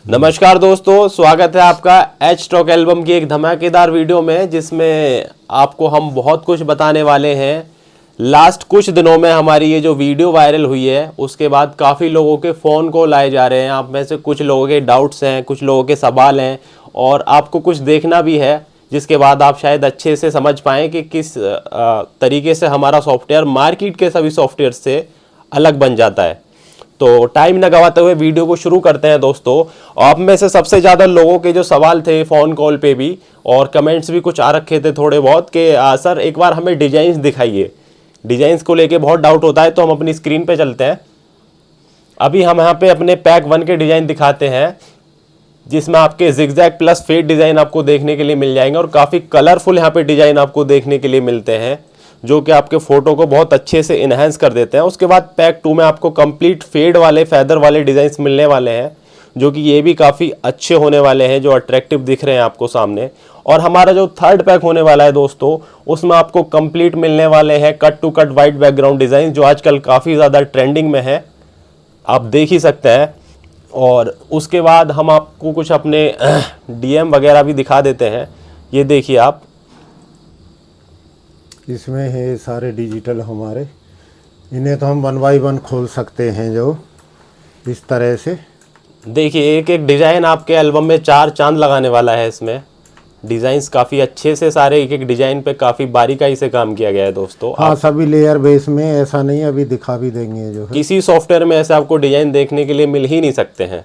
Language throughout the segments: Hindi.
नमस्कार दोस्तों, स्वागत है आपका एच स्टॉक एल्बम की एक धमाकेदार वीडियो में, जिसमें आपको हम बहुत कुछ बताने वाले हैं। लास्ट कुछ दिनों में हमारी ये जो वीडियो वायरल हुई है, उसके बाद काफ़ी लोगों के फ़ोन कॉल आए जा रहे हैं। आप में से कुछ लोगों के डाउट्स हैं, कुछ लोगों के सवाल हैं, और आपको कुछ देखना भी है, जिसके बाद आप शायद अच्छे से समझ पाएँ कि किस तरीके से हमारा सॉफ्टवेयर मार्केट के सभी सॉफ्टवेयर से अलग बन जाता है। तो टाइम न गवाते हुए वीडियो को शुरू करते हैं दोस्तों। आप में से सबसे ज़्यादा लोगों के जो सवाल थे फ़ोन कॉल पे भी, और कमेंट्स भी कुछ आ रखे थे थोड़े बहुत, कि सर एक बार हमें डिजाइन्स दिखाइए। डिजाइन्स को लेके बहुत डाउट होता है, तो हम अपनी स्क्रीन पे चलते हैं। अभी हम यहाँ पे अपने पैक 1 के डिज़ाइन दिखाते हैं, जिसमें आपके जिगजैग प्लस फेड डिज़ाइन आपको देखने के लिए मिल जाएंगे, और काफ़ी कलरफुल यहाँ पे डिज़ाइन आपको देखने के लिए मिलते हैं, जो कि आपके फ़ोटो को बहुत अच्छे से इन्हेंस कर देते हैं। उसके बाद पैक 2 में आपको कंप्लीट फेड वाले फैदर वाले डिज़ाइंस मिलने वाले हैं, जो कि ये भी काफ़ी अच्छे होने वाले हैं, जो अट्रैक्टिव दिख रहे हैं आपको सामने। और हमारा जो थर्ड पैक होने वाला है दोस्तों, उसमें आपको कंप्लीट मिलने वाले हैं cut to cut white background design, जो आजकल काफ़ी ज़्यादा ट्रेंडिंग में है, आप देख ही सकते हैं। और उसके बाद हम आपको कुछ अपने डीएम वगैरह भी दिखा देते हैं। ये देखिए आप, इसमें है सारे डिजिटल हमारे। इन्हें तो हम 1 बाय 1 खोल सकते हैं, जो इस तरह से। देखिए एक एक डिज़ाइन आपके एल्बम में 4 चांद लगाने वाला है। इसमें डिज़ाइंस काफ़ी अच्छे से, सारे एक एक डिज़ाइन पे काफ़ी बारीकाई से काम किया गया है दोस्तों। हाँ, सभी लेयर बेस में, ऐसा नहीं, अभी दिखा भी देंगे जो है। किसी सॉफ्टवेयर में ऐसे आपको डिज़ाइन देखने के लिए मिल ही नहीं सकते हैं।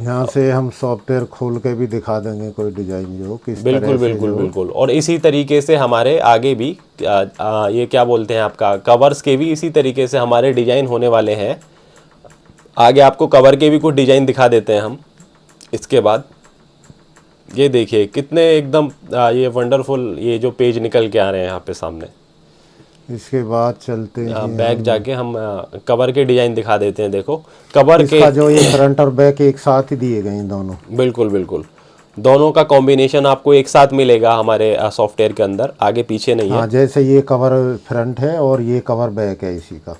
यहाँ से हम सॉफ्टवेयर खोल के भी दिखा देंगे कोई डिजाइन जो किस बिल्कुल तरह से बिल्कुल जो। बिल्कुल। और इसी तरीके से हमारे आगे भी ये क्या बोलते हैं, आपका कवर्स के भी इसी तरीके से हमारे डिज़ाइन होने वाले हैं। आगे आपको कवर के भी कुछ डिज़ाइन दिखा देते हैं हम। इसके बाद ये देखिए कितने एकदम ये वंडरफुल ये जो पेज निकल के आ रहे हैं यहाँ पे सामने। इसके बाद चलते हैं बैक जाके हम कवर के डिज़ाइन दिखा देते हैं। देखो कवर इसका के जो ये फ्रंट और बैक एक साथ ही दिए गए हैं दोनों। बिल्कुल बिल्कुल, दोनों का कॉम्बिनेशन आपको एक साथ मिलेगा हमारे सॉफ्टवेयर के अंदर, आगे पीछे नहीं है। हाँ, जैसे ये कवर फ्रंट है और ये कवर बैक है इसी का।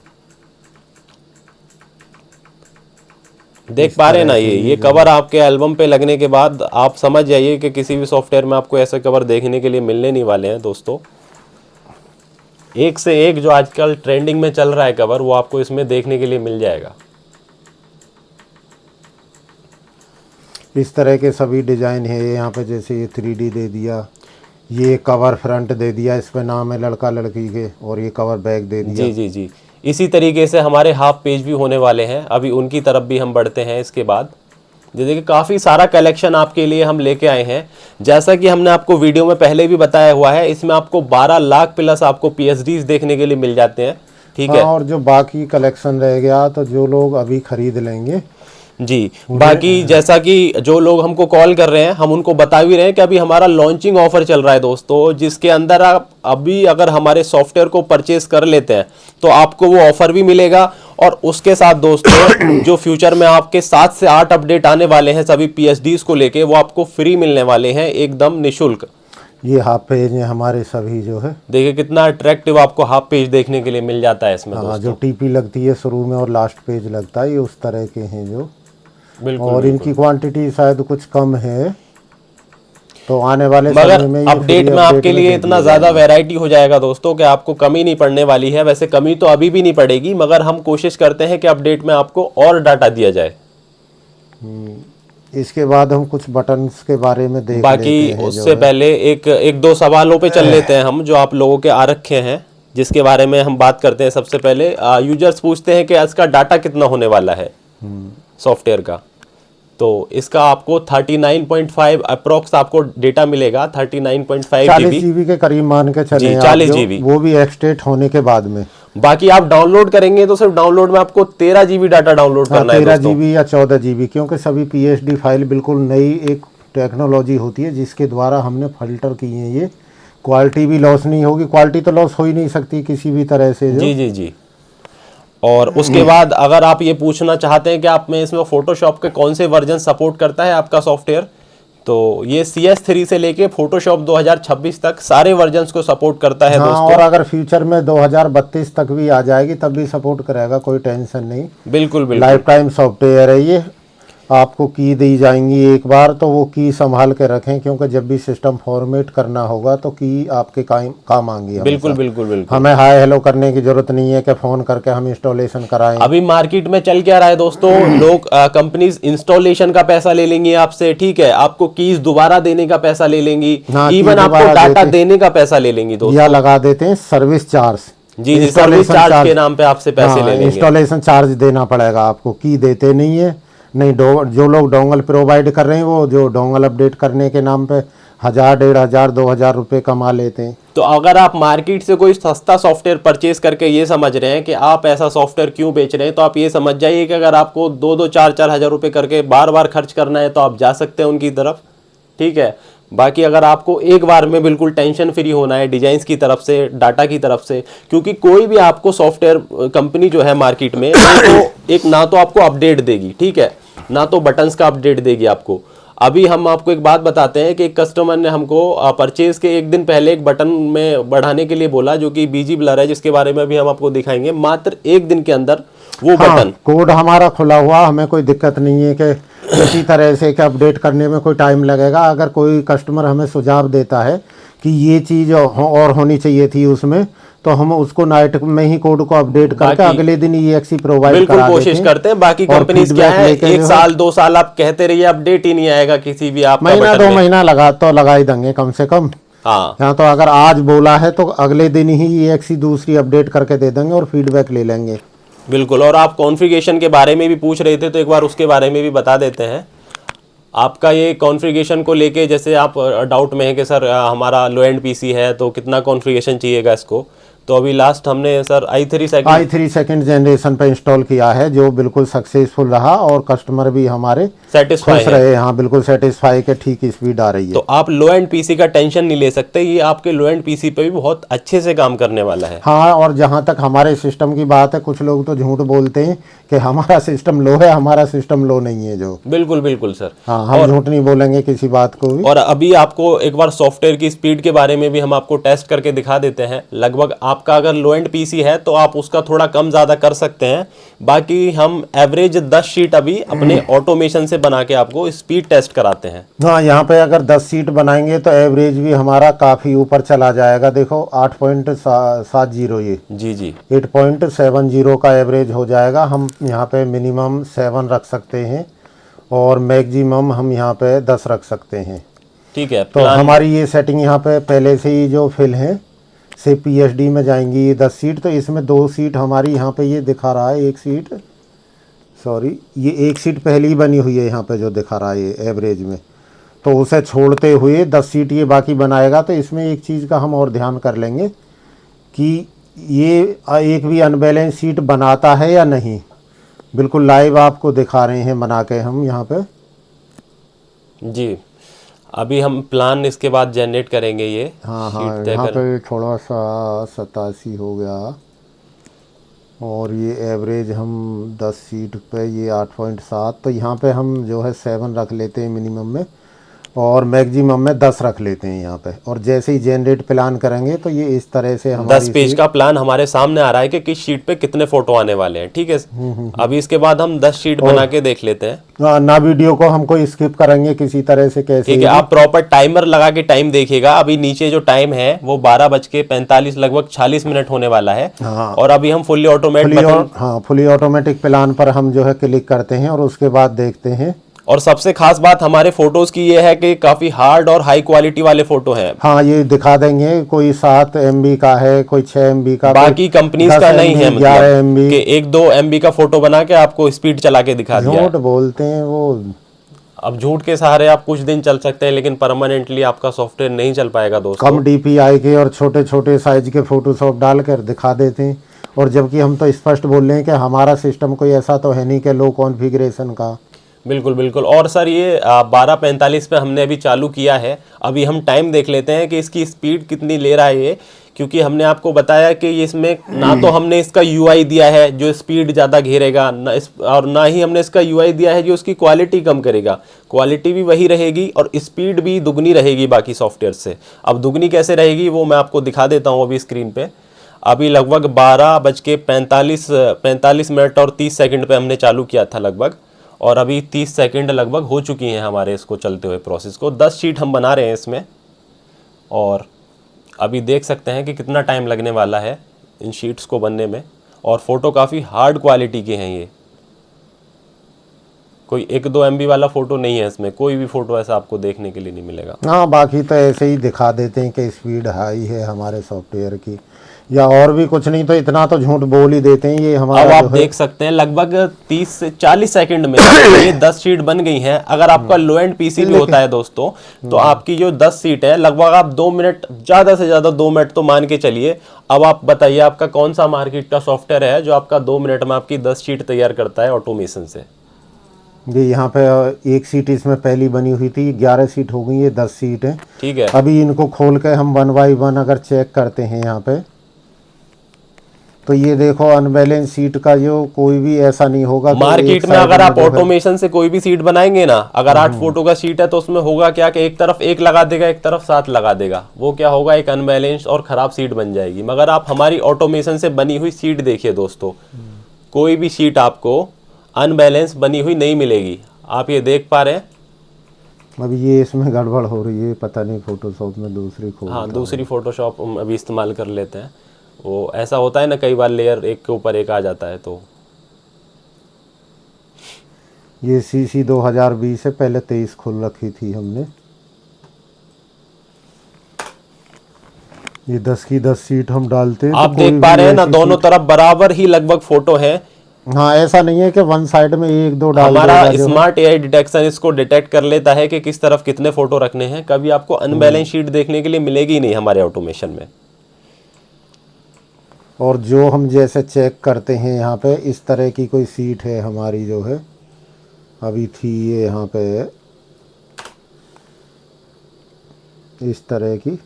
देख पा रहे हैं ना, ये कवर आपके एल्बम पे लगने के बाद आप समझ जाइए कि किसी भी सॉफ्टवेयर में आपको ऐसे कवर देखने के लिए मिलने नहीं वाले हैं दोस्तों। एक से एक जो आजकल ट्रेंडिंग में चल रहा है कवर, वो आपको इसमें देखने के लिए मिल जाएगा। इस तरह के सभी डिज़ाइन है यहाँ पे। जैसे ये 3D दे दिया, ये कवर फ्रंट दे दिया, इस पे नाम है लड़का लड़की के, और ये कवर बैक दे दिया। जी जी जी। इसी तरीके से हमारे हाफ पेज भी होने वाले हैं। अभी उनकी तरफ भी हम बढ़ते हैं। इसके बाद जैसे कि काफ़ी सारा कलेक्शन आपके लिए हम लेके आए हैं। जैसा कि हमने आपको वीडियो में पहले भी बताया हुआ है, इसमें आपको 12 लाख प्लस आपको PSDs देखने के लिए मिल जाते हैं। ठीक है। और जो बाकी कलेक्शन रह गया, तो जो लोग अभी खरीद लेंगे जी, बाकी जैसा कि जो लोग हमको कॉल कर रहे हैं, हम उनको बता भी रहे हैं कि अभी हमारा लॉन्चिंग ऑफर चल रहा है दोस्तों, जिसके अंदर आप अभी अगर हमारे सॉफ्टवेयर को परचेस कर लेते हैं तो आपको वो ऑफर भी मिलेगा। और उसके साथ दोस्तों जो फ्यूचर में आपके 7 से 8 अपडेट आने वाले हैं सभी PSDs को लेके, वो आपको फ्री मिलने वाले हैं एकदम निःशुल्क। ये हाफ पेज है हमारे सभी जो है। देखिए कितना अट्रैक्टिव आपको हाफ पेज देखने के लिए मिल जाता है इसमें। हाँ, जो TP लगती है शुरू में और लास्ट पेज लगता है, ये उस तरह के हैं जो। बिल्कुल। और इनकी क्वांटिटी शायद कुछ कम है, तो आने वाले मगर समय में ये अपडेट में आपके लिए इतना ज़्यादा वैरायटी हो जाएगा दोस्तों कि आपको कमी नहीं पड़ने वाली है। वैसे कमी तो अभी भी नहीं पड़ेगी, मगर हम कोशिश करते हैं कि अपडेट में आपको और डाटा दिया जाए। इसके बाद हम कुछ बटन्स के बारे में देख बाकी लेते हैं। उससे पहले एक दो सवालों पे चल लेते हैं हम, जो आप लोगों के आ रखे हैं, जिसके बारे में हम बात करते हैं। सबसे पहले यूजर्स पूछते हैं कि इसका डाटा कितना होने वाला है सॉफ्टवेयर का। तो इसका आपको 39.5 अप्रोक्स आपको डेटा मिलेगा। 39.5 40 GB GB के करीब मान के चले जी, आप 40 जो, GB। वो भी एक्सटेट होने के बाद में। बाकी आप डाउनलोड करेंगे तो सिर्फ डाउनलोड में आपको 13 GB डाटा डाउनलोड करना है 13 दोस्तों। GB या 14 GB, क्योंकि सभी PSD फाइल बिल्कुल नई एक टेक्नोलॉजी होती है, जिसके द्वारा हमने फिल्टर किए हैं। ये क्वालिटी भी लॉस नहीं होगी, क्वालिटी तो लॉस हो ही नहीं सकती किसी भी तरह से जो। जी जी जी। और उसके बाद अगर आप ये पूछना चाहते हैं कि आप में इसमें फोटोशॉप के कौन से वर्जन सपोर्ट करता है आपका सॉफ्टवेयर, तो ये CS3 से लेके फोटोशॉप 2026 तक सारे वर्जन्स को सपोर्ट करता है हाँ, दोस्तों। और अगर फ्यूचर में 2032 तक भी आ जाएगी तब भी सपोर्ट करेगा, कोई टेंशन नहीं। बिल्कुल बिल्कुल। लाइफ टाइम सॉफ्टवेयर है ये। आपको की दी जाएंगी एक बार, तो वो की संभाल के रखें, क्योंकि जब भी सिस्टम फॉर्मेट करना होगा तो की आपके काम आएंगी। बिल्कुल बिल्कुल बिल्कुल। हमें हाय हेलो करने की जरूरत नहीं है कि फ़ोन करके हम इंस्टॉलेशन कराएं। अभी मार्केट में चल क्या रहा है दोस्तों, लोग कंपनीज इंस्टॉलेशन का पैसा ले लेंगी आपसे, ठीक है, आपको कीज दोबारा देने का पैसा ले लेंगी, हाँ, की इवन आपको दोबारा डाटा देते- देने का पैसा ले लेंगी दोस्तों। या लगा देते हैं सर्विस चार्ज। जी जी, सर्विस चार्ज के नाम पे आपसे पैसे ले लेंगे। इंस्टॉलेशन चार्ज देना पड़ेगा आपको, की देते नहीं है। नहीं, जो लोग डोंगल प्रोवाइड कर रहे हैं वो जो डोंगल अपडेट करने के नाम पे 1000, 1500, 2000 रुपये कमा लेते हैं। तो अगर आप मार्केट से कोई सस्ता सॉफ्टवेयर परचेज करके ये समझ रहे हैं कि आप ऐसा सॉफ्टवेयर क्यों बेच रहे हैं, तो आप ये समझ जाइए कि अगर आपको 2-2, 4-4 हज़ार रुपये करके बार बार खर्च करना है तो आप जा सकते हैं उनकी तरफ, ठीक है। बाकी अगर आपको एक बार में बिल्कुल टेंशन फ्री होना है डिजाइन्स की तरफ से, डाटा की तरफ से, क्योंकि कोई भी आपको सॉफ्टवेयर कंपनी जो है मार्केट में तो एक ना तो आपको अपडेट देगी, ठीक है, ना तो बटन्स का अपडेट देगी आपको। अभी हम आपको एक बात बताते हैं कि एक कस्टमर ने हमको परचेज के एक दिन पहले एक बटन में बढ़ाने के लिए बोला, जो कि बीजी ब्लर है, जिसके बारे में अभी हम आपको दिखाएंगे। मात्र एक दिन के अंदर वो बटन, कोड हमारा खुला हुआ, हमें कोई दिक्कत नहीं है कि किसी तरह से कि अपडेट करने में कोई टाइम लगेगा। अगर कोई कस्टमर हमें सुझाव देता है कि ये चीज़ और होनी चाहिए थी उसमें, तो हम उसको नाइट में ही कोड को अपडेट करके अगले दिन EXE प्रोवाइड बिल्कुल करा कोशिश करते हैं। बाकी कंपनीज क्या है, 1 साल 2 साल आप कहते रहिए, अपडेट ही नहीं आएगा किसी भी आपका महीना बटन 2 में। महीना लगा ही देंगे कम से कम। हाँ यहाँ तो अगर आज बोला है तो अगले दिन ही EXE दूसरी अपडेट करके दे देंगे और फीडबैक ले लेंगे। बिल्कुल। और आप कॉन्फ़िगरेशन के बारे में भी पूछ रहे थे, तो एक बार उसके बारे में भी बता देते हैं। आपका ये कॉन्फ़िगरेशन को लेके, जैसे आप डाउट में है कि सर हमारा लो एंड पीसी है तो कितना कॉन्फ़िगरेशन चाहिएगा इसको, तो अभी लास्ट हमने सर i3 सेकंड जनरेशन पे इंस्टॉल किया है, जो बिल्कुल सक्सेसफुल रहा और कस्टमर भी हमारे सेटिस्फाई खुश रहे। हाँ, बिल्कुल सेटिस्फाई के ठीक स्पीड आ रही है। तो आप लो एंड पीसी का टेंशन नहीं ले सकते, ये आपके लो एंड पीसी पे भी बहुत अच्छे से काम करने वाला है। हाँ, और जहाँ तक हमारे सिस्टम की बात है, कुछ लोग तो झूठ बोलते हैं कि हमारा सिस्टम लो है, हमारा सिस्टम लो नहीं है। जो बिल्कुल बिल्कुल सर, हाँ, हम झूठ नहीं बोलेंगे किसी बात को भी। और अभी आपको एक बार सॉफ्टवेयर की स्पीड के बारे में भी हम आपको टेस्ट करके दिखा देते हैं। लगभग आपका अगर लो एंड पीसी है तो आप उसका थोड़ा कम ज़्यादा कर सकते हैं। बाकी हम एवरेज 10 शीट अभी अपने ऑटोमेशन से बना के आपको स्पीड टेस्ट कराते हैं। हाँ, यहाँ पे अगर 10 सीट बनाएंगे तो एवरेज भी हमारा काफ़ी ऊपर चला जाएगा। देखो 8.70 ये जी जी 8.70 का एवरेज हो जाएगा। हम यहाँ पे मिनिमम 7 रख सकते हैं और मैक्सिमम हम यहाँ पे 10 रख सकते हैं। ठीक है। तो हमारी ये सेटिंग यहाँ पे पहले से ही जो फिल है, से PSD में जाएंगी 10 सीट, तो इसमें 2 सीट हमारी यहाँ पे ये दिखा रहा है, 1 सीट, सॉरी, ये 1 सीट पहले ही बनी हुई है यहाँ पे जो दिखा रहा है ये एवरेज में, तो उसे छोड़ते हुए 10 सीट ये बाकी बनाएगा। तो इसमें एक चीज़ का हम और ध्यान कर लेंगे कि ये एक भी अनबैलेंस सीट बनाता है या नहीं। बिल्कुल लाइव आपको दिखा रहे हैं बना के हम यहाँ पे। जी, अभी हम प्लान इसके बाद जनरेट करेंगे ये। हाँ शीट हाँ, तय यहाँ कर- पे थोड़ा सा 87 हो गया और ये एवरेज हम 10 सीट पे ये 8.7, तो यहाँ पे हम जो है 7 रख लेते हैं मिनिमम में और मैक्सिमम में 10 रख लेते हैं यहाँ पे। और जैसे ही जनरेट प्लान करेंगे तो ये इस तरह से हमारी 10 पेज का प्लान हमारे सामने आ रहा है कि किस शीट पे कितने फोटो आने वाले हैं। ठीक है, अभी इसके बाद हम 10 शीट बना के देख लेते हैं। ना वीडियो को हमको स्किप करेंगे किसी तरह से, कैसे ठीक है, आप प्रॉपर टाइमर लगा के टाइम देखिएगा। अभी नीचे जो टाइम है वो 12:45 लगभग 46 मिनट होने वाला है। हाँ। और अभी हम फुली फुली ऑटोमेटिक प्लान पर हम जो है क्लिक करते हैं और उसके बाद देखते हैं। और सबसे खास बात हमारे फोटोज की ये है कि काफी हार्ड और हाई क्वालिटी वाले फोटो हैं। हाँ, ये दिखा देंगे, कोई 7 MB का है, कोई 6 MB का, बाकी कंपनीज का नहीं है, 11 MB कि 1-2 MB का फोटो बना के आपको स्पीड चला के दिखा दिया है। झूठ बोलते हैं वो। अब झूठ के सहारे आप कुछ दिन चल सकते हैं, लेकिन परमानेंटली आपका सॉफ्टवेयर नहीं चल पाएगा दोस्तों। कम DPI के और छोटे छोटे साइज के फोटोशॉप डालकर दिखा देते हैं, और जबकि हम तो स्पष्ट बोल रहे हैं कि हमारा सिस्टम कोई ऐसा तो है नहीं कि लो कॉन्फ़िगरेशन का। बिल्कुल बिल्कुल। और सर ये 12:45 पे हमने अभी चालू किया है। अभी हम टाइम देख लेते हैं कि इसकी स्पीड कितनी ले रहा है ये, क्योंकि हमने आपको बताया कि इसमें ना तो हमने इसका यूआई दिया है जो स्पीड ज़्यादा घेरेगा और ना ही हमने इसका यूआई दिया है जो उसकी क्वालिटी कम करेगा। क्वालिटी भी वही रहेगी और स्पीड भी दुगनी रहेगी बाकी सॉफ्टवेयर से। अब दुगनी कैसे रहेगी वो मैं आपको दिखा देता हूँ अभी स्क्रीन पे। अभी लगभग 12:45 मिनट और 30 सेकंड पे हमने चालू किया था लगभग, और अभी 30 सेकंड लगभग हो चुकी हैं हमारे इसको चलते हुए प्रोसेस को। 10 शीट हम बना रहे हैं इसमें, और अभी देख सकते हैं कि कितना टाइम लगने वाला है इन शीट्स को बनने में। और फ़ोटो काफ़ी हार्ड क्वालिटी के हैं ये, कोई 1-2 MB वाला फ़ोटो नहीं है इसमें, कोई भी फ़ोटो ऐसा आपको देखने के लिए नहीं मिलेगा। हाँ, बाकी तो ऐसे ही दिखा देते हैं कि स्पीड हाई है हमारे सॉफ्टवेयर की, या और भी कुछ नहीं तो इतना तो झूठ बोल ही देते हैं। ये हमारा अब आप जो है देख सकते हैं लगभग 30 से 40 सेकंड में ये 10 सीट बन गई हैं। अगर आपका लो एंड पीसी भी होता है दोस्तों, तो आपकी जो 10 सीट है लगभग आप 2 मिनट, ज़्यादा से ज़्यादा 2 मिनट तो मान के चलिए। अब आप बताइए आपका कौन सा मार्केट का सॉफ्टवेयर है जो आपका 2 मिनट में आपकी 10 शीट तैयार करता है ऑटोमेशन से। ये यहाँ पे एक सीट इसमें पहली बनी हुई थी, 11 सीट हो गई, ये 10 सीट है। ठीक है, अभी इनको खोल के हम 1 बाई 1 अगर चेक करते हैं यहाँ पे, तो ये देखो अनबैलेंस सीट का जो कोई भी ऐसा नहीं होगा। मार्केट में अगर आप ऑटोमेशन से कोई भी सीट बनाएंगे ना, अगर 8 फोटो का सीट है तो उसमें होगा क्या कि एक तरफ 1 लगा देगा, एक तरफ 7 लगा देगा। वो क्या होगा, एक अनबैलेंस और खराब सीट बन जाएगी। मगर आप हमारी ऑटोमेशन से बनी हुई सीट देखिए दोस्तों, कोई भी सीट आपको अनबैलेंस बनी हुई नहीं मिलेगी। आप ये देख पा रहे हैं। अभी ये इसमें गड़बड़ हो रही है, पता नहीं फोटोशॉप में दूसरी खोल। हाँ, दूसरी फोटोशॉप हम अभी इस्तेमाल कर लेते हैं। वो ऐसा होता है ना, कई बार लेयर एक के ऊपर एक आ जाता है। तो ये CC 2020 से पहले 23 खोल रखी थी हमने। ये 10 की 10 सीट हम डालते हैं। आप देख पा रहे हैं ना, दोनों तरफ बराबर ही लगभग फोटो है। हाँ, ऐसा नहीं है कि वन साइड में 1-2 डाल हमारा स्मार्ट AI डिटेक्शन इसको डिटेक्ट कर लेता है कि किस तरफ कितने फोटो रखने हैं। कभी आपको अनबैलेंस शीट देखने के लिए मिलेगी नहीं हमारे ऑटोमेशन में। और जो हम जैसे चेक करते हैं यहाँ पे, इस तरह की कोई सीट है हमारी जो है अभी थी, ये यहाँ पे इस तरह की,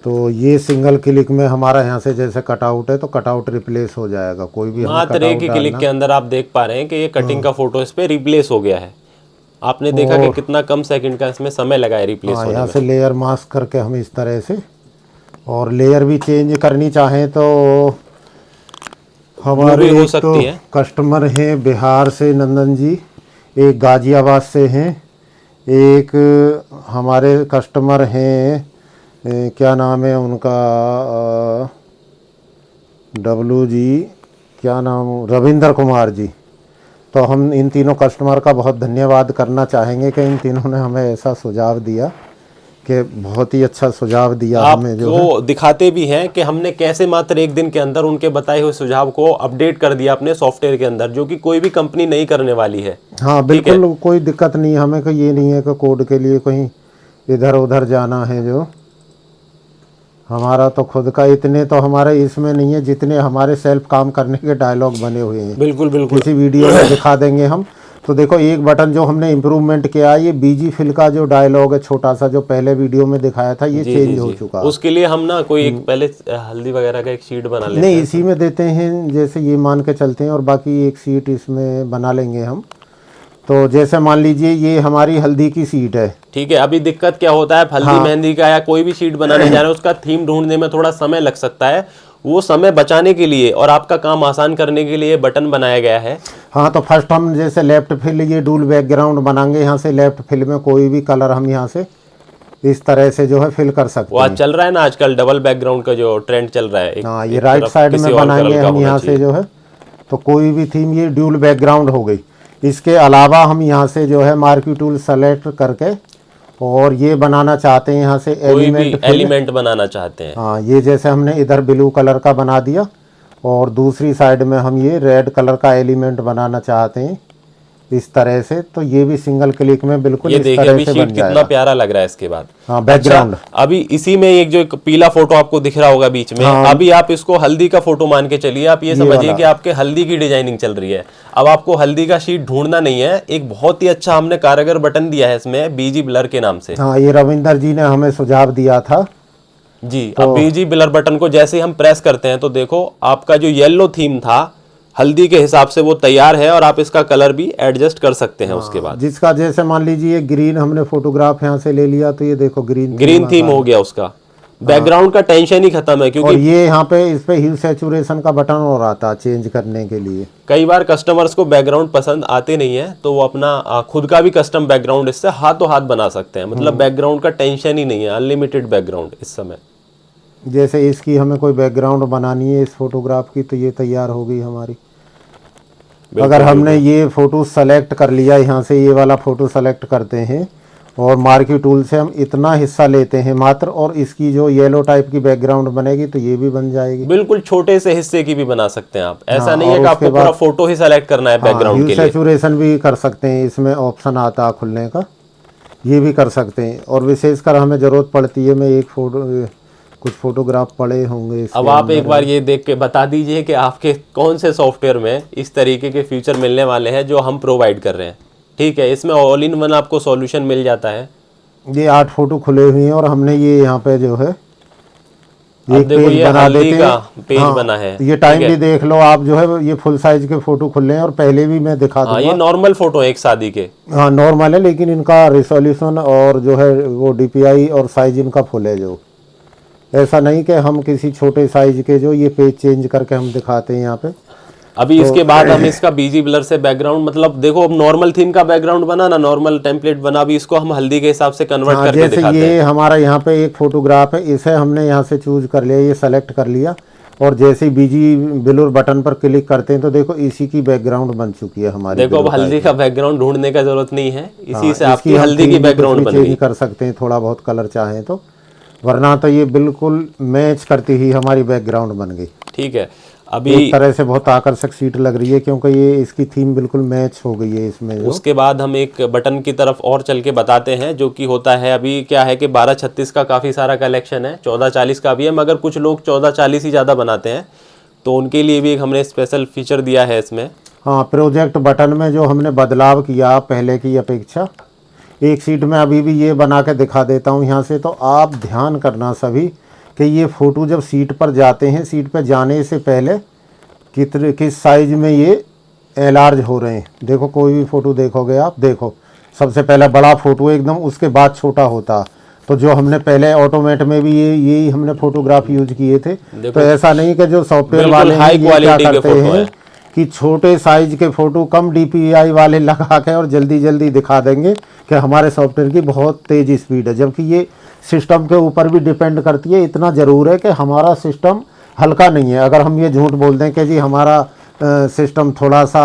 तो ये सिंगल क्लिक में हमारा यहाँ से जैसे कटआउट है तो कटआउट रिप्लेस हो जाएगा। कोई भी मात्र एक ही क्लिक के अंदर आप देख पा रहे हैं कि ये कटिंग का फोटो इस पे रिप्लेस हो गया है। आपने देखा कि कितना कम सेकंड का इसमें समय लगा है रिप्लेस होने में। यहाँ से लेयर मास्क करके हम इस तरह से, और लेयर भी चेंज करनी चाहें तो हमारे हो एक तो सकती है। कस्टमर हैं बिहार से नंदन जी, एक गाजियाबाद से हैं, एक हमारे कस्टमर हैं क्या नाम है उनका, डब्लू जी, क्या नाम, रविंद्र कुमार जी। तो हम इन तीनों कस्टमर का बहुत धन्यवाद करना चाहेंगे कि इन तीनों ने हमें ऐसा सुझाव दिया, कि बहुत ही अच्छा सुझाव दिया हमें। जो आपको दिखाते भी हैं कि हमने कैसे मात्र एक दिन के अंदर उनके बताए हुए सुझाव को अपडेट कर दिया अपने सॉफ्टवेयर के अंदर, जो कि कोई भी कंपनी नहीं करने वाली है। हाँ बिल्कुल, कोई दिक्कत नहीं हमें, कोई ये नहीं है कि कोड के लिए कहीं इधर उधर जाना है। जो हमारा तो खुद का, इतने तो हमारे इसमें नहीं है जितने हमारे सेल्फ काम करने के डायलॉग बने हुए हैं। बिल्कुल बिल्कुल, किसी वीडियो में दिखा देंगे हम। तो देखो एक बटन जो हमने इम्प्रूवमेंट किया, ये बीजी फिल का जो डायलॉग है छोटा सा, जो पहले वीडियो में दिखाया था, ये चेंज हो चुका है। उसके लिए हम ना कोई एक पहले हल्दी वगैरह का एक शीट बना लेते हैं। नहीं, इसी में देते हैं, जैसे ये मान के चलते हैं, और बाकी एक सीट इसमें बना लेंगे हम। तो जैसे मान लीजिए ये हमारी हल्दी की सीट है। ठीक है, अभी दिक्कत क्या होता है, हल्दी मेहंदी का या कोई भी शीट बनाने जा रहे हैं, उसका थीम ढूंढने में थोड़ा समय लग सकता है। वो समय बचाने के लिए और आपका काम आसान करने के लिए बटन बनाया गया है। हाँ, तो फर्स्ट हम जैसे लेफ्ट फिल, ये डूल बैकग्राउंड बनाएंगे। यहाँ से लेफ्ट फिल में कोई भी कलर हम यहाँ से इस तरह से जो है फिल कर सकते वो हैं। आज चल रहा है ना, आजकल डबल बैकग्राउंड का जो ट्रेंड चल रहा है। हाँ, ये राइट साइड में बनाएंगे हम यहाँ से जो है, तो कोई भी थीम, ये ड्यूल बैकग्राउंड हो गई। इसके अलावा हम यहाँ से जो है मार्क्यू टूल सेलेक्ट करके, और ये बनाना चाहते हैं यहाँ से एलिमेंट बनाना चाहते हैं। हाँ, ये जैसे हमने इधर ब्लू कलर का बना दिया, और दूसरी साइड में हम ये रेड कलर का एलिमेंट बनाना चाहते हैं इस तरह से। तो ये भी सिंगल क्लिक में बिल्कुल ये इस देखिए तरह अभी से शीट बन कितना जाएगा। प्यारा लग रहा है इसके बाद। हाँ, बैकग्राउंड। अच्छा, अभी इसी में एक जो एक पीला फोटो आपको दिख रहा होगा बीच में, अभी आप इसको हल्दी का फोटो मान के चलिए। आप ये समझिए कि आपके हल्दी की डिजाइनिंग चल रही है। अब आपको हल्दी का शीट ढूंढना नहीं है, एक बहुत ही अच्छा हमने कारगर बटन दिया है इसमें, बीजी ब्लर के नाम से। हाँ, ये रविंदर जी ने हमें सुझाव दिया था जी। अब बीजी ब्लर बटन को जैसे ही हम प्रेस करते हैं तो देखो आपका जो येलो थीम था हल्दी के हिसाब से वो तैयार है और आप इसका कलर भी एडजस्ट कर सकते हैं उसके बाद। जिसका जैसे मान लीजिए ग्रीन हमने फोटोग्राफ यहाँ से ले लिया तो ये देखो ग्रीन थीम हो गया उसका। बैकग्राउंड का टेंशन ही खत्म है, और क्योंकि ये यहाँ पे इस पे ह्यू सैचुरेशन का बटन और आता है चेंज करने के लिए। कई बार कस्टमर्स को बैकग्राउंड पसंद आते नहीं है तो वो अपना खुद का भी कस्टम बैकग्राउंड इससे हाथों हाथ बना सकते हैं। मतलब बैकग्राउंड का टेंशन ही नहीं है, अनलिमिटेड बैकग्राउंड इस समय। जैसे इसकी हमें कोई बैकग्राउंड बनानी है इस फोटोग्राफ की तो ये तैयार हो गई हमारी। अगर हमने ये फोटो सेलेक्ट कर लिया, यहाँ से ये वाला फोटो सेलेक्ट करते हैं और मार्की टूल से हम इतना हिस्सा लेते हैं मात्र, और इसकी जो येलो टाइप की बैकग्राउंड बनेगी तो ये भी बन जाएगी। बिल्कुल छोटे से हिस्से की भी बना सकते हैं आप। ऐसा नहीं है कि आपको पूरा फोटो ही सेलेक्ट करना है बैकग्राउंड के लिए। सैचुरेशन भी कर सकते हैं, इसमें ऑप्शन आता है खुलने का, ये भी कर सकते हैं। और विशेषकर हमें ज़रूरत पड़ती है, मैं एक फोटो कुछ फोटोग्राफ पड़े होंगे। अब आप एक बार ये देख के बता दीजिए कि आपके कौन से सॉफ्टवेयर में इस तरीके के फीचर मिलने वाले हैं जो हम प्रोवाइड कर रहे हैं। ठीक है, इसमें ऑल इन वन आपको सॉल्यूशन मिल जाता है। ये 8 फोटो खुले हुए हैं और हमने ये यहाँ पे जो है एक पेज बना देते हैं। पेज बना है, ये टाइम भी देख लो आप, जो है ये फुल साइज के फोटो खुले हैं और पहले भी मैं दिखा दूंगा। ये नॉर्मल फोटो है एक शादी के। हाँ नॉर्मल है, लेकिन इनका रिजोल्यूशन और जो है वो डीपीआई और साइज इनका फुल है। जो ऐसा नहीं कि हम किसी छोटे साइज के जो ये पेज चेंज करके हम दिखाते हैं यहाँ पे। अभी इसके बाद हम इसका बीजी ब्लर से बैकग्राउंड, मतलब देखो अब नॉर्मल थीम का बैकग्राउंड बना ना, नॉर्मल टेम्पलेट बना, भी इसको हम हल्दी के हिसाब से कन्वर्ट करके जैसे दिखाते ये हैं। हमारा यहाँ पे एक फोटोग्राफ है, इसे हमने यहाँ से चूज कर लिया, ये सेलेक्ट कर लिया और जैसे ही बीजी ब्लर बटन पर क्लिक करते हैं तो देखो इसी की बैकग्राउंड बन चुकी है हमारी। देखो अब हल्दी का बैकग्राउंड ढूंढने का जरूरत नहीं है, इसी से आपकी हल्दी की बैकग्राउंड बन गई। कर सकते हैं थोड़ा बहुत कलर चाहें तो, वरना तो ये बिल्कुल मैच करती ही हमारी बैकग्राउंड बन गई। ठीक है, अभी एक तरह से बहुत आकर्षक सीट लग रही है क्योंकि ये इसकी थीम बिल्कुल मैच हो गई है इसमें। उसके बाद हम एक बटन की तरफ और चल के बताते हैं जो कि होता है, अभी क्या है कि 1236 का काफ़ी सारा कलेक्शन है, 1440 का भी है, मगर कुछ लोग 1440 ही ज़्यादा बनाते हैं तो उनके लिए भी एक हमने स्पेशल फीचर दिया है इसमें। हाँ, प्रोजेक्ट बटन में जो हमने बदलाव किया पहले की अपेक्षा, एक सीट में अभी भी ये बना के दिखा देता हूँ यहाँ से, तो आप ध्यान करना सभी कि ये फ़ोटो जब सीट पर जाते हैं, सीट पर जाने से पहले किस साइज में ये एलार्ज हो रहे हैं। देखो कोई भी फ़ोटो देखोगे आप, देखो सबसे पहले बड़ा फ़ोटो एकदम, उसके बाद छोटा होता। तो जो हमने पहले ऑटोमेट में भी यही हमने फोटोग्राफ यूज किए थे। तो ऐसा नहीं कि जो सॉफ्टवेयर वाले हैं ये क्या करते हैं कि छोटे साइज के फ़ोटो कम डीपीआई वाले लगा के और जल्दी जल्दी दिखा देंगे कि हमारे सॉफ्टवेयर की बहुत तेज़ स्पीड है, जबकि ये सिस्टम के ऊपर भी डिपेंड करती है। इतना ज़रूर है कि हमारा सिस्टम हल्का नहीं है। अगर हम ये झूठ बोल दें कि जी हमारा सिस्टम थोड़ा सा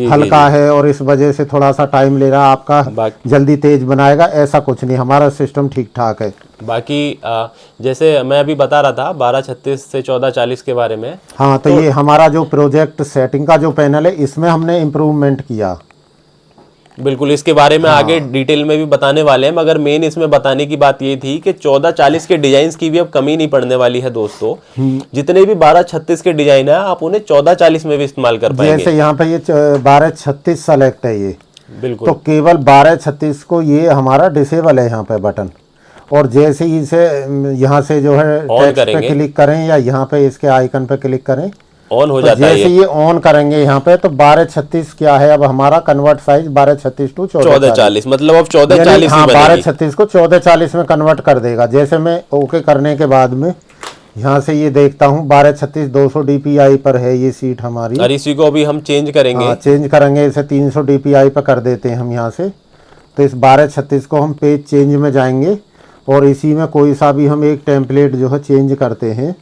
हल्का है और इस वजह से थोड़ा सा टाइम ले रहा, आपका जल्दी तेज बनाएगा, ऐसा कुछ नहीं, हमारा सिस्टम ठीक ठाक है। बाकी जैसे मैं अभी बता रहा था 1236 से 1440 के बारे में। हाँ, तो ये हमारा जो प्रोजेक्ट सेटिंग का जो पैनल है इसमें हमने इम्प्रूवमेंट किया। बिल्कुल, इसके बारे में आगे डिटेल में भी बताने वाले हैं, मगर मेन इसमें बताने की बात ये थी कि 1440 के डिजाइन की भी अब कमी नहीं पड़ने वाली है दोस्तों। जितने भी 1236 के डिजाइन है आप उन्हें 1440 में भी इस्तेमाल कर पाएंगे। जैसे यहाँ पे ये 1236 सेलेक्ट है ये, बिल्कुल, तो केवल 1236 को ये हमारा डिसेबल है यहाँ पे बटन, और जैसे ही इसे यहाँ से जो है टेक्स्ट पे क्लिक करें या यहाँ पे इसके आइकन पे क्लिक करें, ऑन हो जाता है। जैसे ये ऑन करेंगे यहाँ पे तो 1236 क्या है, अब हमारा कन्वर्ट साइज 1236 टू 1440, मतलब अब 1440 हाँ 1236 को 1440 में कन्वर्ट कर देगा। जैसे मैं ओके करने के बाद में यहाँ से ये देखता हूँ 1236 200 DPI पर है ये सीट हमारी, और इसी को अभी हम चेंज करेंगे। चेंज करेंगे, इसे 300 DPI पर कर देते हैं हम यहाँ से। तो इस 1236 को हम पेज चेंज में जाएंगे और इसी में कोई सा भी हम एक टेम्पलेट जो है चेंज करते हैं,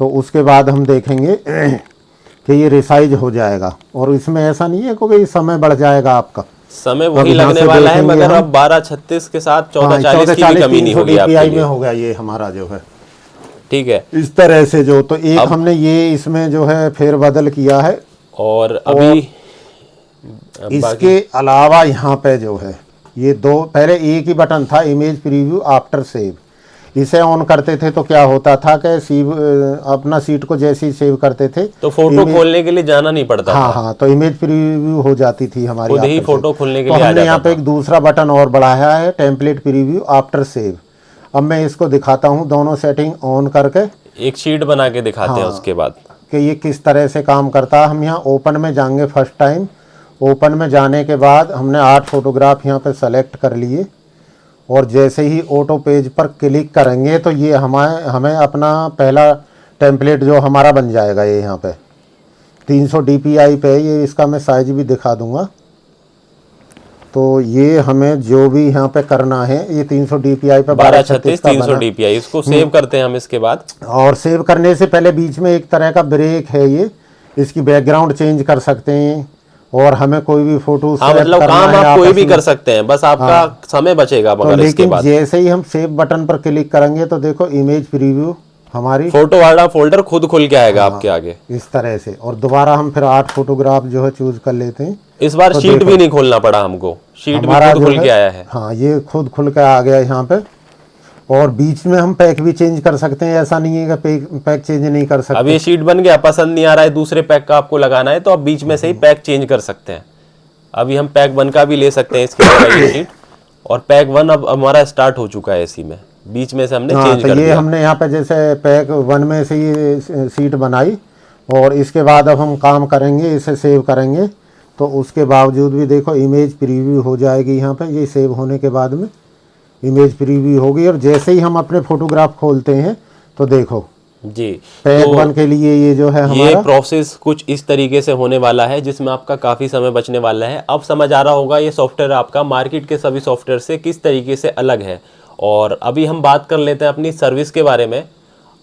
तो उसके बाद हम देखेंगे कि ये रिसाइज हो जाएगा। और इसमें ऐसा नहीं है क्योंकि समय बढ़ जाएगा, आपका समय वही लगने वाला है, मगर अब 1236 के साथ 1440 की भी कमी नहीं होगी आपके लिए। में हो गया ये हमारा जो है, ठीक है, इस तरह से जो तो एक हमने ये इसमें जो है फेरबदल किया है। और अभी इसके अलावा यहाँ पे जो है ये दो, पहले एक ही बटन था इमेज प्रीव्यू आफ्टर सेव, इसे ऑन करते थे तो क्या होता था कि अपना सीट को जैसे ही सेव करते थे तो फोटो खोलने के लिए जाना नहीं पड़ता था। हाँ, तो इमेज प्रीव्यू हो जाती थी हमारी, खुद ही फोटो खोलने के लिए। हमने यहाँ पे एक दूसरा बटन और बढ़ाया है, टेम्पलेट प्रीव्यू आफ्टर सेव। अब मैं इसको दिखाता हूँ दोनों सेटिंग ऑन करके एक शीट बना के दिखाते हैं उसके बाद कि ये किस तरह से काम करता है। हम यहाँ ओपन में जाएंगे फर्स्ट टाइम। ओपन में जाने के बाद हमने 8 फोटोग्राफ यहाँ पे सेलेक्ट कर लिए और जैसे ही ऑटो पेज पर क्लिक करेंगे तो ये हमें अपना पहला टेम्पलेट जो हमारा बन जाएगा। ये यहाँ पे 300 DPI पे, ये इसका मैं साइज भी दिखा दूंगा। तो ये हमें जो भी यहाँ पे करना है ये 300 DPI पे 1236 300 DPI इसको सेव करते हैं हम इसके बाद। और सेव करने से पहले बीच में एक तरह का ब्रेक है, ये इसकी बैकग्राउंड चेंज कर सकते हैं और हमें कोई भी फोटो मतलब काम आप कोई भी कर सकते हैं, बस आपका समय बचेगा मगर तो इसके बाद। जैसे ही हम सेव बटन पर क्लिक करेंगे तो देखो इमेज प्रीव्यू हमारी फोटो वाला फोल्डर खुद खुल के आएगा आपके आगे इस तरह से। और दोबारा हम फिर 8 फोटोग्राफ जो है चूज कर लेते हैं। इस बार तो शीट भी नहीं खोलना पड़ा हमको, शीट भी खुद खुल के आया है। हाँ, ये खुद खुल के आ गया यहाँ पे। और बीच में हम पैक भी चेंज कर सकते हैं, ऐसा नहीं है कि पैक चेंज नहीं कर सकते। अब ये शीट बन गया, पसंद नहीं आ रहा है दूसरे पैक का आपको लगाना है तो आप बीच में से ही पैक चेंज कर सकते हैं। अभी हम पैक 1 का भी ले सकते हैं इसकी शीट, और पैक 1 अब हमारा स्टार्ट हो चुका है इसी में, बीच में से हमने चेंज कर दिया। हमने यहाँ पे जैसे पैक 1 में से ये सीट बनाई और इसके बाद अब हम काम करेंगे, इसे सेव करेंगे तो उसके बावजूद भी देखो इमेज प्रीव्यू हो जाएगी यहाँ पे। ये सेव होने के बाद में इमेज प्रीव्यू होगी और जैसे ही हम अपने फोटोग्राफ खोलते हैं तो देखो जी पैक 1 के लिए ये जो है हमारा ये प्रोसेस कुछ इस तरीके से होने वाला है जिसमें आपका काफ़ी समय बचने वाला है। अब समझ आ रहा होगा ये सॉफ्टवेयर आपका मार्केट के सभी सॉफ्टवेयर से किस तरीके से अलग है। और अभी हम बात कर लेते हैं अपनी सर्विस के बारे में,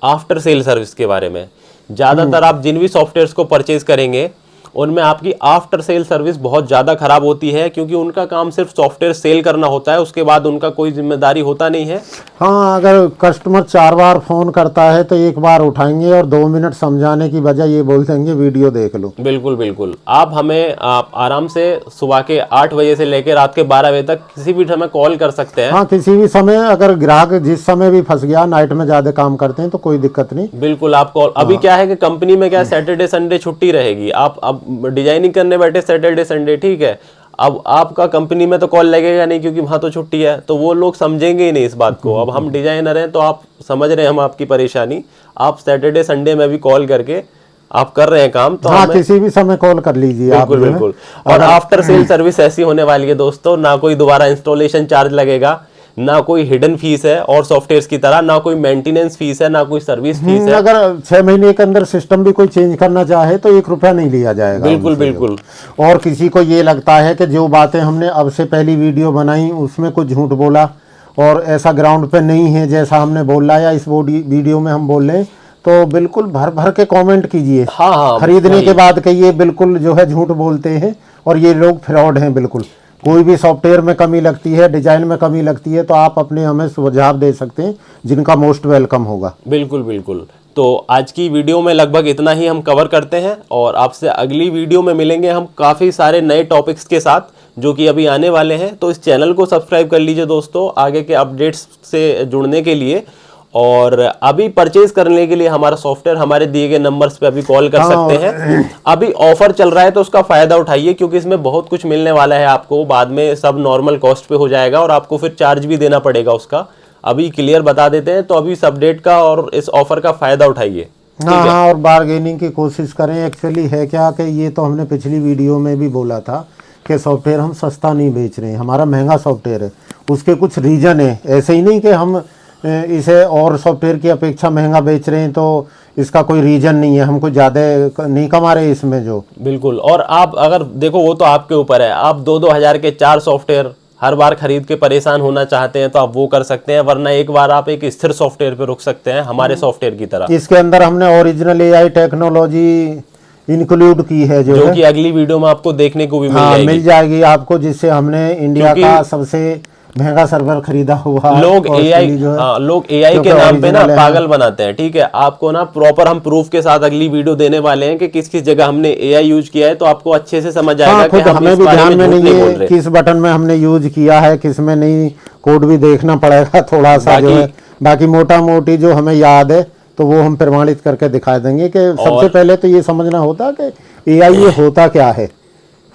आफ्टर सेल सर्विस के बारे में। ज़्यादातर आप जिन भी सॉफ्टवेयर्स को परचेज करेंगे उनमें आपकी आफ्टर सेल सर्विस बहुत ज़्यादा ख़राब होती है, क्योंकि उनका काम सिर्फ सॉफ्टवेयर सेल करना होता है, उसके बाद उनका कोई जिम्मेदारी होता नहीं है। हाँ, अगर कस्टमर 4 बार फ़ोन करता है तो 1 बार उठाएंगे और 2 मिनट समझाने की बजाय ये बोल देंगे वीडियो देख लो। बिल्कुल बिल्कुल। आप आराम से सुबह के 8 बजे से लेकर रात के 12 बजे तक किसी भी समय कॉल कर सकते हैं। हाँ, किसी भी समय अगर ग्राहक जिस समय भी फंस गया, नाइट में ज़्यादा काम करते हैं तो कोई दिक्कत नहीं। बिल्कुल आप कॉल। अभी क्या है कि कंपनी में क्या सैटरडे संडे छुट्टी रहेगी, आप अब डिजाइनिंग करने बैठे सैटरडे संडे, ठीक है, अब आपका कंपनी में तो कॉल लगेगा नहीं क्योंकि वहाँ तो छुट्टी है, तो वो लोग समझेंगे ही नहीं इस बात को। अब हम डिजाइनर हैं तो आप समझ रहे हैं हम आपकी परेशानी। आप सैटरडे संडे में भी कॉल करके आप कर रहे हैं काम तो हाँ, किसी भी समय कॉल कर लीजिए आप। बिल्कुल बिल्कुल। और आफ्टर सेल सर्विस ऐसी होने वाली है दोस्तों, ना कोई दोबारा इंस्टॉलेशन चार्ज लगेगा, ना कोई हिडन फीस है और सॉफ्टवेयर की तरह, ना कोई मेंटेनेंस फीस है, ना कोई सर्विस फीस है। अगर 6 महीने के अंदर सिस्टम भी कोई चेंज करना चाहे तो 1 रुपया नहीं लिया जाएगा। बिल्कुल बिल्कुल। और किसी को ये लगता है कि जो बातें हमने अब से पहली वीडियो बनाई उसमें कुछ झूठ बोला और ऐसा ग्राउंड पे नहीं है जैसा हमने बोला या इस वीडियो में हम बोल रहे हैं, तो बिल्कुल भर भर के कमेंट कीजिए। हाँ, खरीदने के बाद कहिए बिल्कुल जो है झूठ बोलते हैं और ये लोग फ्रॉड हैं। बिल्कुल कोई भी सॉफ्टवेयर में कमी लगती है, डिजाइन में कमी लगती है तो आप अपने हमें सुझाव दे सकते हैं जिनका मोस्ट वेलकम होगा। बिल्कुल बिल्कुल। तो आज की वीडियो में लगभग इतना ही हम कवर करते हैं और आपसे अगली वीडियो में मिलेंगे हम काफ़ी सारे नए टॉपिक्स के साथ जो कि अभी आने वाले हैं। तो इस चैनल को सब्सक्राइब कर लीजिए दोस्तों आगे के अपडेट्स से जुड़ने के लिए। और अभी परचेज करने के लिए हमारा सॉफ्टवेयर हमारे दिए गए नंबर्स पे अभी कॉल कर सकते हैं। अभी ऑफर चल रहा है तो उसका फायदा उठाइए, क्योंकि इसमें बहुत कुछ मिलने वाला है आपको। बाद में सब नॉर्मल कॉस्ट पे हो जाएगा और आपको फिर चार्ज भी देना पड़ेगा उसका। अभी क्लियर बता देते हैं, तो अभी इस अपडेट का और इस ऑफर का फायदा उठाइए। हाँ, और बार्गेनिंग की कोशिश करें। एक्चुअली है क्या कि ये तो हमने पिछली वीडियो में भी बोला था कि सॉफ्टवेयर हम सस्ता नहीं बेच रहे हैं, हमारा महंगा सॉफ्टवेयर है। उसके कुछ रीजन है, ऐसे ही नहीं कि हम इसे और सॉफ्टवेयर की अपेक्षा महंगा बेच रहे हैं तो इसका कोई रीजन नहीं है, हम कुछ ज़्यादा नहीं कमा रहे इसमें जो। बिल्कुल। और आप अगर देखो वो तो आपके ऊपर है, आप 2-2 हज़ार के 4 सॉफ्टवेयर हर बार खरीद के परेशान होना चाहते हैं तो आप वो कर सकते हैं, वरना एक बार आप एक स्थिर सॉफ्टवेयर पे रुक सकते हैं हमारे सॉफ्टवेयर की तरह। इसके अंदर हमने ओरिजिनल AI टेक्नोलॉजी इंक्लूड की है जो कि अगली वीडियो में आपको देखने को भी मिल जाएगी आपको, जिससे हमने इंडिया का सबसे महंगा सर्वर खरीदा हुआ। लोग AI के नाम पे ना पागल बनाते हैं, ठीक है। आपको ना प्रॉपर हम प्रूफ के साथ अगली वीडियो देने वाले हैं कि किस किस जगह हमने AI यूज किया है, तो आपको अच्छे से समझ आएगा कि हम हमें भी ध्यान में नहीं है किस बटन में हमने यूज किया है, किस में नहीं। कोड भी देखना पड़ेगा थोड़ा सा जो है, बाकी मोटा मोटी जो हमें याद है तो वो हम प्रमाणित करके दिखा देंगे। कि सबसे पहले तो ये समझना होता कि AI ये होता क्या है।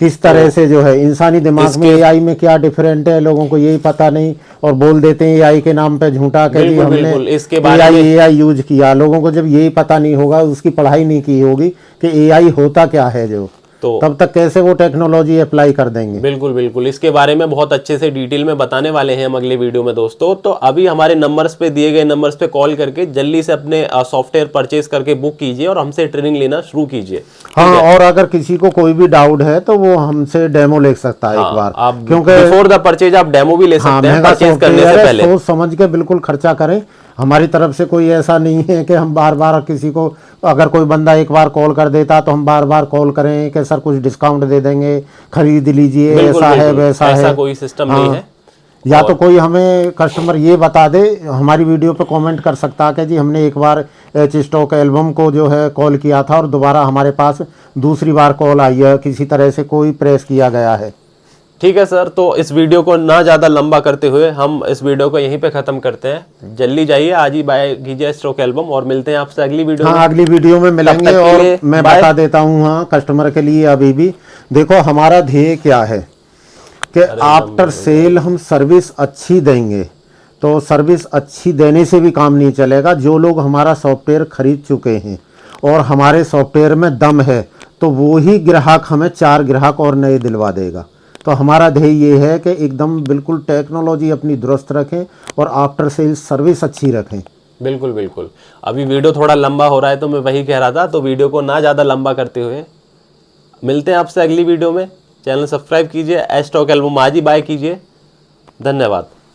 किस तरह से जो है इंसानी दिमाग में एआई में क्या डिफरेंट है, लोगों को यही पता नहीं और बोल देते हैं एआई के नाम पे झूठा कि जी हमने इसके बारे में एआई यूज किया। लोगों को जब यही पता नहीं होगा, उसकी पढ़ाई नहीं की होगी कि एआई होता क्या है, जो तो तब तक कैसे वो टेक्नोलॉजी अप्लाई कर देंगे। बिल्कुल बिल्कुल, इसके बारे में बहुत अच्छे से डिटेल में बताने वाले हैं हम अगले वीडियो में दोस्तों। तो अभी हमारे नंबर्स पे, दिए गए नंबर्स पे कॉल करके जल्दी से अपने सॉफ्टवेयर परचेज करके बुक कीजिए और हमसे ट्रेनिंग लेना शुरू कीजिए। हाँ, और अगर किसी को कोई भी डाउट है तो वो हमसे डेमो ले सकता है एक बार, आप क्योंकि बिफोर द परचेज आप डेमो भी ले सकते हैं परचेज करने से पहले। सोच समझ के बिल्कुल खर्चा करें। हमारी तरफ से कोई ऐसा नहीं है कि हम बार बार किसी को, अगर कोई बंदा एक बार कॉल कर देता तो हम बार बार कॉल करें कि सर कुछ डिस्काउंट दे देंगे, खरीद लीजिए, ऐसा है वैसा है, ऐसा कोई सिस्टम नहीं है। या तो कोई हमें कस्टमर ये बता दे, हमारी वीडियो पे कमेंट कर सकता है कि जी हमने एक बार एच स्टॉक एल्बम को जो है कॉल किया था और दोबारा हमारे पास दूसरी बार कॉल आई है, किसी तरह से कोई प्रेस किया गया है। ठीक है सर, तो इस वीडियो को ना ज़्यादा लंबा करते हुए हम इस वीडियो को यहीं पे ख़त्म करते हैं। जल्दी जाइए, आज ही बाय कीजिए स्टॉक एल्बम और मिलते हैं आपसे अगली वीडियो में। हाँ, अगली वीडियो में मिलेंगे। और मैं बता देता हूँ हाँ कस्टमर के लिए अभी भी, देखो हमारा ध्येय क्या है कि आफ्टर सेल हम सर्विस अच्छी देंगे। तो सर्विस अच्छी देने से भी काम नहीं चलेगा। जो लोग हमारा सॉफ्टवेयर खरीद चुके हैं और हमारे सॉफ्टवेयर में दम है तो वो ही ग्राहक हमें 4 ग्राहक और नए दिलवा देगा। तो हमारा ध्येय ये है कि एकदम बिल्कुल टेक्नोलॉजी अपनी दुरुस्त रखें और आफ्टर सेल सर्विस अच्छी रखें। बिल्कुल बिल्कुल, अभी वीडियो थोड़ा लंबा हो रहा है तो मैं वही कह रहा था, तो वीडियो को ना ज़्यादा लंबा करते हुए मिलते हैं आपसे अगली वीडियो में। चैनल सब्सक्राइब कीजिए, एच स्टॉक एल्बम आज ही बाय कीजिए। धन्यवाद।